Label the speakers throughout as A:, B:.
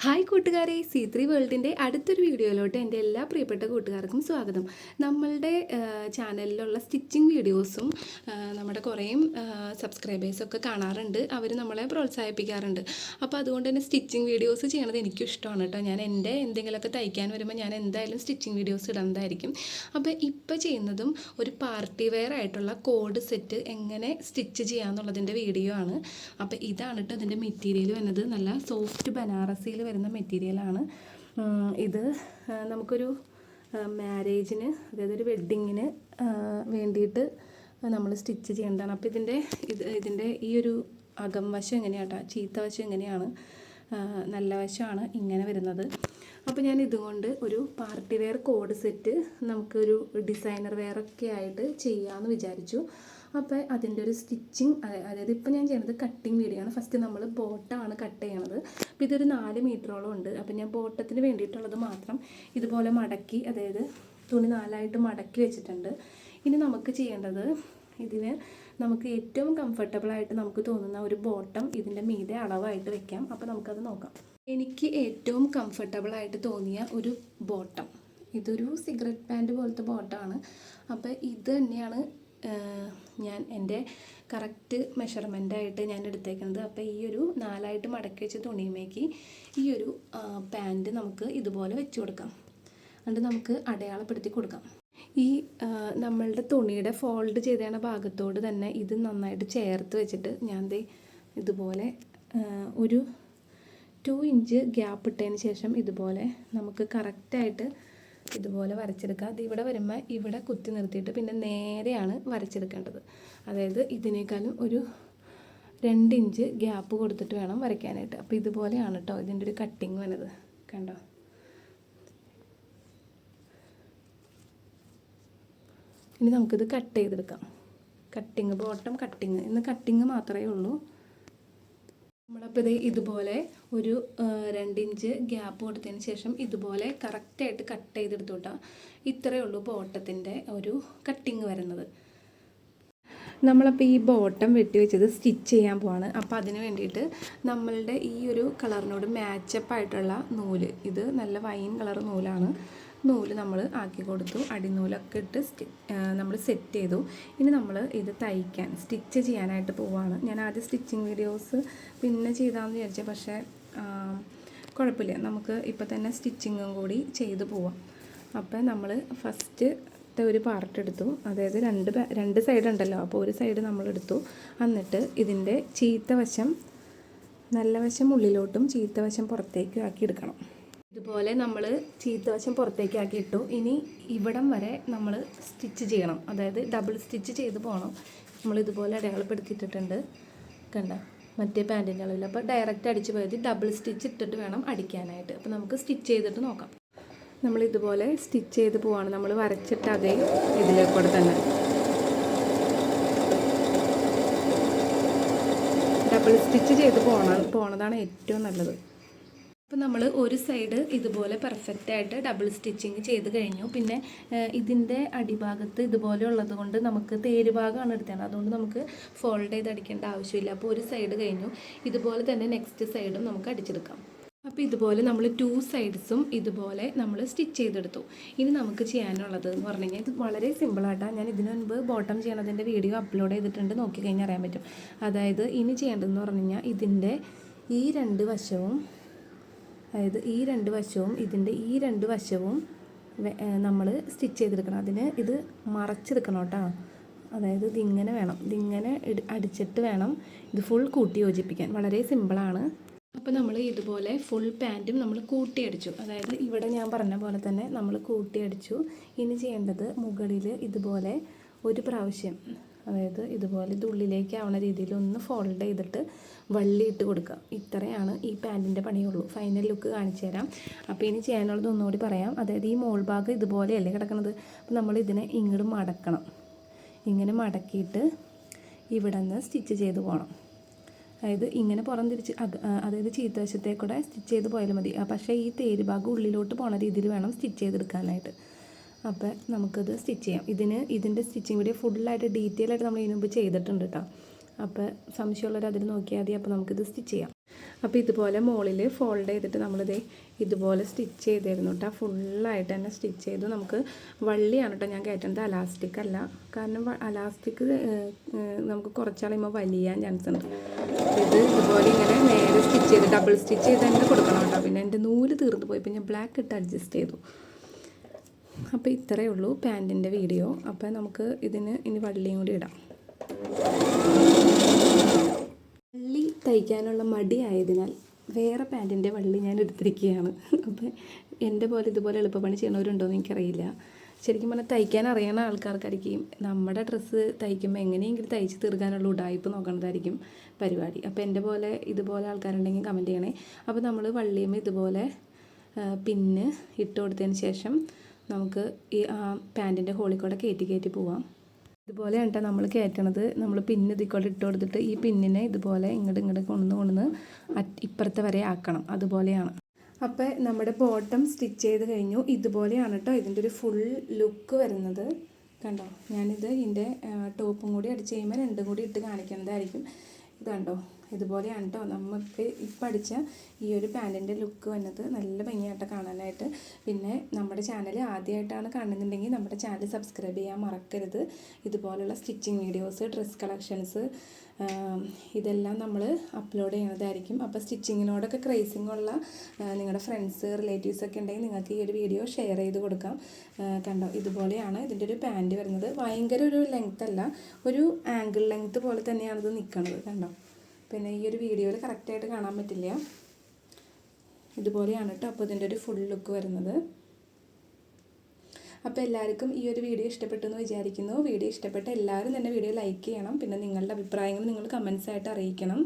A: Hi കൂട്ടുകാരെ, C3 വേൾഡിൻ്റെ അടുത്തൊരു വീഡിയോയിലോട്ട് എൻ്റെ എല്ലാ പ്രിയപ്പെട്ട കൂട്ടുകാർക്കും സ്വാഗതം. നമ്മളുടെ ചാനലിലുള്ള സ്റ്റിച്ചിങ് വീഡിയോസും നമ്മുടെ കുറേയും സബ്സ്ക്രൈബേഴ്സൊക്കെ കാണാറുണ്ട്. അവർ നമ്മളെ പ്രോത്സാഹിപ്പിക്കാറുണ്ട്. അപ്പോൾ അതുകൊണ്ട് തന്നെ സ്റ്റിച്ചിങ് വീഡിയോസ് ചെയ്യണത് എനിക്കും ഇഷ്ടമാണ് കേട്ടോ. ഞാൻ എൻ്റെ എന്തെങ്കിലുമൊക്കെ തയ്ക്കാൻ വരുമ്പോൾ ഞാൻ എന്തായാലും സ്റ്റിച്ചിങ് വീഡിയോസ് ഇടുന്നതായിരിക്കും. അപ്പോൾ ഇപ്പോൾ ചെയ്യുന്നതും ഒരു പാർട്ടി വെയർ ആയിട്ടുള്ള കോഡ് സെറ്റ് എങ്ങനെ സ്റ്റിച്ച് ചെയ്യാമെന്നുള്ളതിൻ്റെ വീഡിയോ ആണ്. അപ്പോൾ ഇതാണ് കേട്ടോ അതിൻ്റെ മെറ്റീരിയൽ വരുന്നത്. നല്ല സോഫ്റ്റ് ബനാറസിയിൽ വരുന്ന മെറ്റീരിയലാണ് ഇത്. നമുക്കൊരു മാരേജിന്, അതായത് ഒരു വെഡ്ഡിങ്ങിന് വേണ്ടിയിട്ട് നമ്മൾ സ്റ്റിച്ച് ചെയ്യേണ്ടതാണ്. അപ്പോൾ ഇതിൻ്റെ ഈ ഒരു അകം വശം എങ്ങനെയാട്ടോ, ചീത്ത വശം എങ്ങനെയാണ്, നല്ല വശമാണ് ഇങ്ങനെ വരുന്നത്. അപ്പോൾ ഞാൻ ഇതുകൊണ്ട് ഒരു പാർട്ടി വെയർ കോഡ് സെറ്റ് നമുക്കൊരു ഡിസൈനർ വെയറൊക്കെ ആയിട്ട് ചെയ്യാമെന്ന് വിചാരിച്ചു. അപ്പോൾ അതിൻ്റെ ഒരു സ്റ്റിച്ചിങ്, അതായത് ഇപ്പോൾ ഞാൻ ചെയ്യുന്നത് കട്ടിങ് വീഡിയോ ആണ്. ഫസ്റ്റ് നമ്മൾ ബോട്ടമാണ് കട്ട് ചെയ്യണത്. അപ്പോൾ ഇതൊരു 4 മീറ്ററോളം ഉണ്ട്. അപ്പോൾ ഞാൻ ബോട്ടത്തിന് വേണ്ടിയിട്ടുള്ളത് മാത്രം ഇതുപോലെ മടക്കി, അതായത് തുണി 4ആയിട്ട് മടക്കി വെച്ചിട്ടുണ്ട്. ഇനി നമുക്ക് ചെയ്യേണ്ടത്, ഇതിന് നമുക്ക് ഏറ്റവും കംഫർട്ടബിളായിട്ട് നമുക്ക് തോന്നുന്ന ഒരു ബോട്ടം ഇതിൻ്റെ മീതെ അളവായിട്ട് വെക്കാം. അപ്പോൾ നമുക്കത് നോക്കാം. എനിക്ക് ഏറ്റവും കംഫർട്ടബിളായിട്ട് തോന്നിയ ഒരു ബോട്ടം, ഇതൊരു സിഗരറ്റ് പാൻറ്റ് പോലത്തെ ബോട്ടമാണ്. അപ്പോൾ ഇത് തന്നെയാണ് ഞാൻ എൻ്റെ കറക്റ്റ് മെഷർമെൻറ്റായിട്ട് ഞാൻ എടുത്തേക്കുന്നത്. അപ്പോൾ ഈ ഒരു 4ആയിട്ട് മടക്കി വെച്ച തുണിയുമേക്ക് ഈ ഒരു പാൻറ്റ് നമുക്ക് ഇതുപോലെ വെച്ച് കൊടുക്കാം. എന്നിട്ട് നമുക്ക് അടയാളപ്പെടുത്തി കൊടുക്കാം. ഈ നമ്മളുടെ തുണിയുടെ ഫോൾഡ് ചെയ്ത ഭാഗത്തോട് തന്നെ ഇത് നന്നായിട്ട് ചേർത്ത് വെച്ചിട്ട് ഞാൻ ഇതുപോലെ ഒരു 2 ഇഞ്ച് ഗ്യാപ്പ് ഇട്ടതിന് ശേഷം ഇതുപോലെ നമുക്ക് കറക്റ്റായിട്ട് ഇതുപോലെ വരച്ചെടുക്കുക. അത് ഇവിടെ വരുമ്പോൾ ഇവിടെ കുത്തി നിർത്തിയിട്ട് പിന്നെ നേരെയാണ് വരച്ചെടുക്കേണ്ടത്. അതായത് ഇതിനേക്കാളും ഒരു 2 ഇഞ്ച് ഗ്യാപ്പ് കൊടുത്തിട്ട് വേണം വരയ്ക്കാനായിട്ട്. അപ്പോൾ ഇതുപോലെയാണ് കേട്ടോ ഇതിൻ്റെ ഒരു കട്ടിങ് വരുന്നത്, കണ്ടോ. ഇനി നമുക്കിത് കട്ട് ചെയ്തെടുക്കാം. കട്ടിങ്, ബോട്ടം കട്ടിങ്, ഇന്ന് കട്ടിങ് മാത്രമേ ഉള്ളൂ. നമ്മളപ്പോൾ ഇതുപോലെ ഒരു 2 ഇഞ്ച് ഗ്യാപ്പ് കൊടുത്തതിന് ശേഷം ഇതുപോലെ കറക്റ്റായിട്ട് കട്ട് ചെയ്തെടുത്തു കേട്ടോ. ഇത്രയേ ഉള്ളൂ ബോട്ടത്തിൻ്റെ ഒരു കട്ടിങ് വരുന്നത്. നമ്മളപ്പോൾ ഈ ബോട്ടം വെട്ടി വെച്ചത് സ്റ്റിച്ച് ചെയ്യാൻ പോവാണ്. അപ്പോൾ അതിന് വേണ്ടിയിട്ട് നമ്മളുടെ ഈ ഒരു കളറിനോട് മാച്ചപ്പായിട്ടുള്ള നൂല്, ഇത് നല്ല വൈൻ കളർ നൂലാണ്. നൂല് നമ്മൾ ആക്കി കൊടുത്തു, അടിനൂലൊക്കെ ഇട്ട് നമ്മൾ സെറ്റ് ചെയ്തു. ഇനി നമ്മൾ ഇത് തയ്ക്കാൻ, സ്റ്റിച്ച് ചെയ്യാനായിട്ട് പോവുകയാണ്. ഞാൻ ആദ്യം സ്റ്റിച്ചിങ് വീഡിയോസ് പിന്നെ ചെയ്താമെന്ന് വിചാരിച്ചത്, പക്ഷേ കുഴപ്പമില്ല, നമുക്ക് ഇപ്പോൾ തന്നെ സ്റ്റിച്ചിങ്ങും കൂടി ചെയ്തു പോവാം. അപ്പോൾ നമ്മൾ ഫസ്റ്റ് ഒരു പാർട്ട് എടുത്തു, അതായത് രണ്ട് സൈഡ് ഉണ്ടല്ലോ, അപ്പോൾ ഒരു സൈഡ് നമ്മളെടുത്തു. എന്നിട്ട് ഇതിൻ്റെ ചീത്ത വശം, നല്ല വശം ഉള്ളിലോട്ടും ചീത്ത വശം പുറത്തേക്കും ആക്കി എടുക്കണം. ഇതുപോലെ നമ്മൾ ചീത്ത വശം പുറത്തേക്ക് ആക്കി ഇട്ടു. ഇനി ഇവിടം വരെ നമ്മൾ സ്റ്റിച്ച് ചെയ്യണം, അതായത് ഡബിൾ സ്റ്റിച്ച് ചെയ്ത് പോകണം. നമ്മളിതുപോലെ അടയാളപ്പെടുത്തിയിട്ടുണ്ട്, കണ്ട, മറ്റേ പാൻറ്റിൻ്റെ അളവിൽ. അപ്പോൾ ഡയറക്റ്റ് അടിച്ച് പോയത് ഡബിൾ സ്റ്റിച്ച് ഇട്ടിട്ട് വേണം അടിക്കാനായിട്ട്. അപ്പോൾ നമുക്ക് സ്റ്റിച്ച് ചെയ്തിട്ട് നോക്കാം. നമ്മളിതുപോലെ സ്റ്റിച്ച് ചെയ്ത് പോവാണ്, നമ്മൾ വരച്ചിട്ട് അതേ ഇതിലേക്കൂടെ തന്നെ ഡബിൾ സ്റ്റിച്ച് ചെയ്ത് പോണതാണ് ഏറ്റവും നല്ലത്. അപ്പോൾ നമ്മൾ ഒരു സൈഡ് ഇതുപോലെ പെർഫെക്റ്റായിട്ട് ഡബിൾ സ്റ്റിച്ചിങ് ചെയ്ത് കഴിഞ്ഞു. പിന്നെ ഇതിൻ്റെ അടിഭാഗത്ത് ഇതുപോലെ ഉള്ളത് കൊണ്ട് നമുക്ക് തേരുഭാഗമാണ് എടുത്തത്, അതുകൊണ്ട് നമുക്ക് ഫോൾഡ് ചെയ്ത് അടിക്കേണ്ട ആവശ്യമില്ല. അപ്പോൾ ഒരു സൈഡ് കഴിഞ്ഞു. ഇതുപോലെ തന്നെ നെക്സ്റ്റ് സൈഡും നമുക്ക് അടിച്ചെടുക്കാം. അപ്പോൾ ഇതുപോലെ നമ്മൾ 2 സൈഡ്സും ഇതുപോലെ നമ്മൾ സ്റ്റിച്ച് ചെയ്തെടുത്തു. ഇനി നമുക്ക് ചെയ്യാനുള്ളത് എന്ന് പറഞ്ഞു കഴിഞ്ഞാൽ ഇത് വളരെ സിമ്പിളായിട്ടാണ്. ഞാൻ ഇതിനു മുൻപ് ബോട്ടം ചെയ്യണതിൻ്റെ വീഡിയോ അപ്ലോഡ് ചെയ്തിട്ടുണ്ട്, നോക്കിക്കഴിഞ്ഞാൽ അറിയാൻ പറ്റും. അതായത് ഇനി ചെയ്യേണ്ടതെന്ന് പറഞ്ഞു കഴിഞ്ഞാൽ ഇതിൻ്റെ ഈ 2 വശവും, അതായത് ഈ 2 വശവും ഇതിൻ്റെ ഈ 2 വശവും നമ്മൾ സ്റ്റിച്ച് ചെയ്തെടുക്കണം. അതിന് ഇത് മറച്ചെടുക്കണം കേട്ടോ. അതായത് ഇതിങ്ങനെ വേണം, ഇതിങ്ങനെ അടിച്ചിട്ട് വേണം ഇത് ഫുൾ കൂട്ടി യോജിപ്പിക്കാൻ. വളരെ സിമ്പിളാണ്. അപ്പോൾ നമ്മൾ ഇതുപോലെ ഫുൾ പാൻറ്റും നമ്മൾ കൂട്ടിയടിച്ചു, അതായത് ഇവിടെ ഞാൻ പറഞ്ഞ പോലെ തന്നെ നമ്മൾ കൂട്ടിയടിച്ചു. ഇനി ചെയ്യേണ്ടത് മുകളിൽ ഇതുപോലെ ഒരു പ്രാവശ്യം, അതായത് ഇതുപോലെ ഇത് ഉള്ളിലേക്ക് ആവുന്ന രീതിയിൽ ഒന്ന് ഫോൾഡ് ചെയ്തിട്ട് വള്ളിയിട്ട് കൊടുക്കുക. ഇത്രയാണ് ഈ പാൻറ്റിൻ്റെ പണിയുള്ളൂ. ഫൈനൽ ലുക്ക് കാണിച്ചു തരാം. അപ്പോൾ ഇനി ചെയ്യാനുള്ളത് ഒന്നുകൂടി പറയാം. അതായത് ഈ മോൾ ഭാഗം ഇതുപോലെയല്ലേ കിടക്കുന്നത്. അപ്പോൾ നമ്മൾ ഇതിനെ ഇങ്ങോട്ട് മടക്കണം. ഇങ്ങനെ മടക്കിയിട്ട് ഇവിടെ നിന്ന് സ്റ്റിച്ച് ചെയ്ത് പോകണം. അതായത് ഇങ്ങനെ പുറം തിരിച്ച്, അതായത് ചീത്തവശത്തേക്കൂടെ സ്റ്റിച്ച് ചെയ്ത് പോയാലും മതി. പക്ഷേ ഈ തേര് ഭാഗം ഉള്ളിലോട്ട് പോണ രീതിയിൽ വേണം സ്റ്റിച്ച് ചെയ്തെടുക്കാനായിട്ട്. അപ്പോൾ നമുക്കത് സ്റ്റിച്ച് ചെയ്യാം. ഇതിൻ്റെ സ്റ്റിച്ചിങ് വീഡിയോ ഫുള്ളായിട്ട് ഡീറ്റെയിൽ ആയിട്ട് നമ്മൾ ഇതിനു മുമ്പ് ചെയ്തിട്ടുണ്ട് കേട്ടോ. അപ്പോൾ സംശയമുള്ളവർ അതിൽ നോക്കിയാൽ മതി. അപ്പോൾ നമുക്കിത് സ്റ്റിച്ച് ചെയ്യാം. അപ്പോൾ ഇതുപോലെ മുകളിൽ ഫോൾഡ് ചെയ്തിട്ട് നമ്മളിത് ഇതുപോലെ സ്റ്റിച്ച് ചെയ്തിരുന്നു കേട്ടോ. ഫുള്ളായിട്ട് തന്നെ സ്റ്റിച്ച് ചെയ്തു. നമുക്ക് വള്ളിയാണ് കേട്ടോ ഞാൻ കയറ്റുന്നത്, അലാസ്റ്റിക് അല്ല. കാരണം അലാസ്റ്റിക് നമുക്ക് കുറച്ചാളുമ്പോൾ വലിയാൻ ചാൻസ് ഉണ്ട്. ഇത് ഇതുപോലെ ഇങ്ങനെ നേരെ സ്റ്റിച്ച് ചെയ്ത് ഡബിൾ സ്റ്റിച്ച് ചെയ്ത് തന്നെ കൊടുക്കണം കേട്ടോ. പിന്നെ എൻ്റെ നൂല് തീർന്നു പോയി, പിന്നെ ബ്ലാക്ക് ഇട്ട് അഡ്ജസ്റ്റ് ചെയ്തു. അപ്പോൾ ഇത്രയേ ഉള്ളൂ പാൻറ്റിൻ്റെ വീഡിയോ. അപ്പോൾ നമുക്ക് ഇതിന് ഇനി വള്ളിയും കൂടി ഇടാം. വള്ളി തയ്ക്കാനുള്ള മടിയായതിനാൽ വേറെ പാൻറ്റിൻ്റെ വള്ളി ഞാൻ എടുത്തിരിക്കുകയാണ്. അപ്പോൾ എൻ്റെ പോലെ ഇതുപോലെ എളുപ്പപ്പണി ചെയ്യണവരുണ്ടോ എന്ന് എനിക്കറിയില്ല. ശരിക്കും പറഞ്ഞാൽ തയ്ക്കാൻ അറിയുന്ന ആൾക്കാർക്കായിരിക്കും നമ്മുടെ ഡ്രസ്സ് തയ്ക്കുമ്പോൾ എങ്ങനെയെങ്കിലും തയ്ച്ച് തീർക്കാനുള്ള ഉടായ്പ് നോക്കണതായിരിക്കും പരിപാടി. അപ്പോൾ എൻ്റെ പോലെ ഇതുപോലെ ആൾക്കാരുണ്ടെങ്കിൽ കമൻറ്റ് ചെയ്യണേ. അപ്പോൾ നമ്മൾ വള്ളിയുമ്പോൾ ഇതുപോലെ പിന്ന് ഇട്ട് കൊടുത്തതിന് ശേഷം നമുക്ക് ഈ പാൻറ്റിൻ്റെ ഹോളിൽ കൂടെ കയറ്റി പോവാം. ഇതുപോലെയാണ് കേട്ടോ നമ്മൾ കയറ്റണത്. നമ്മൾ പിന്ന് ഇതിക്കൂടെ ഇട്ട് കൊടുത്തിട്ട് ഈ പിന്നിനെ ഇതുപോലെ ഇങ്ങോട്ട് കൊണ്ടുവന്ന് ഇപ്പുറത്തെ വരെ ആക്കണം. അതുപോലെയാണ്. അപ്പോൾ നമ്മുടെ ബോട്ടം സ്റ്റിച്ച് ചെയ്ത് കഴിഞ്ഞു. ഇതുപോലെയാണ് കേട്ടോ ഇതിൻ്റെ ഒരു ഫുൾ ലുക്ക് വരുന്നത്. കണ്ടോ, ഞാനിത് ഇതിൻ്റെ ടോപ്പും കൂടി അടിച്ച് കഴിയുമ്പോൾ രണ്ടും കൂടി ഇട്ട് കാണിക്കുന്നതായിരിക്കും. ഇത് കണ്ടോ, ഇതുപോലെയാണ് കേട്ടോ നമുക്ക് ഇപ്പം അടിച്ച ഈ ഒരു പാൻറ്റിൻ്റെ ലുക്ക് വന്നത്. നല്ല ഭംഗിയായിട്ട് കാണാനായിട്ട്. പിന്നെ നമ്മുടെ ചാനൽ ആദ്യമായിട്ടാണ് കാണുന്നുണ്ടെങ്കിൽ നമ്മുടെ ചാനൽ സബ്സ്ക്രൈബ് ചെയ്യാൻ മറക്കരുത്. ഇതുപോലുള്ള സ്റ്റിച്ചിങ് വീഡിയോസ്, ഡ്രസ് കളക്ഷൻസ് ഇതെല്ലാം നമ്മൾ അപ്ലോഡ് ചെയ്യുന്നതായിരിക്കും. അപ്പോൾ സ്റ്റിച്ചിങ്ങിനോടൊക്കെ ക്രേസിംഗ് ഉള്ള നിങ്ങളുടെ ഫ്രണ്ട്സ്, റിലേറ്റീവ്സൊക്കെ ഉണ്ടെങ്കിൽ നിങ്ങൾക്ക് ഈ ഒരു വീഡിയോ ഷെയർ ചെയ്ത് കൊടുക്കാം. കണ്ടോ, ഇതുപോലെയാണ് ഇതിൻ്റെ ഒരു പാൻറ്റ് വരുന്നത്. ഭയങ്കര ഒരു ലെങ്ത് അല്ല, ഒരു ആംഗിൾ ലെങ്ത്ത് പോലെ തന്നെയാണ് ഇത് നിൽക്കുന്നത്. കണ്ടോ, പിന്നെ ഈ ഒരു വീഡിയോയിൽ കറക്റ്റായിട്ട് കാണാൻ പറ്റില്ല. ഇതുപോലെയാണ് കേട്ടോ അപ്പോൾ ഇതിൻ്റെ ഒരു ഫുൾ ലുക്ക് വരുന്നത്. അപ്പോൾ എല്ലാവർക്കും ഈ ഒരു വീഡിയോ ഇഷ്ടപ്പെട്ടു എന്ന് വിചാരിക്കുന്നു. വീഡിയോ ഇഷ്ടപ്പെട്ട എല്ലാവരും തന്നെ വീഡിയോ ലൈക്ക് ചെയ്യണം. പിന്നെ നിങ്ങളുടെ അഭിപ്രായങ്ങൾ നിങ്ങൾ കമൻസ് ആയിട്ട് അറിയിക്കണം.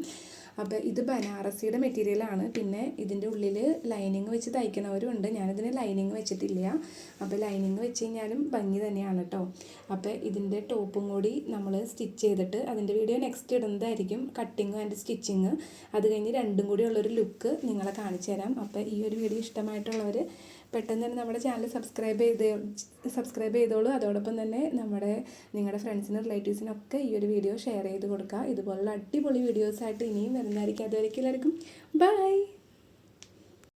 A: അപ്പോൾ ഇത് ബനാറസിയുടെ മെറ്റീരിയലാണ്. പിന്നെ ഇതിൻ്റെ ഉള്ളിൽ ലൈനിങ് വെച്ച് തയ്ക്കുന്നവരും ഉണ്ട്. ഞാനിതിന് ലൈനിങ് വെച്ചിട്ടില്ല. അപ്പോൾ ലൈനിങ് വെച്ച് കഴിഞ്ഞാലും ഭംഗി തന്നെയാണ് കേട്ടോ. അപ്പോൾ ഇതിൻ്റെ ടോപ്പും കൂടി നമ്മൾ സ്റ്റിച്ച് ചെയ്തിട്ട് അതിൻ്റെ വീഡിയോ നെക്സ്റ്റ് ഇടുന്നതായിരിക്കും. കട്ടിങ് ആൻഡ് സ്റ്റിച്ചിങ് അത് കഴിഞ്ഞ് രണ്ടും കൂടി ഉള്ളൊരു ലുക്ക് നിങ്ങളെ കാണിച്ചു തരാം. അപ്പോൾ ഈ ഒരു വീഡിയോ ഇഷ്ടമായിട്ടുള്ളവർ പെട്ടെന്ന് തന്നെ നമ്മുടെ ചാനൽ സബ്സ്ക്രൈബ് ചെയ്തോളൂ. അതോടൊപ്പം തന്നെ നിങ്ങളുടെ ഫ്രണ്ട്സിനും റിലേറ്റീവ്സിനൊക്കെ ഈ ഒരു വീഡിയോ ഷെയർ ചെയ്ത് കൊടുക്കുക. ഇതുപോലുള്ള അടിപൊളി വീഡിയോസായിട്ട് ഇനിയും വരുന്നതായിരിക്കും. അതുവരെയ്ക്കും എല്ലാവർക്കും ബൈ.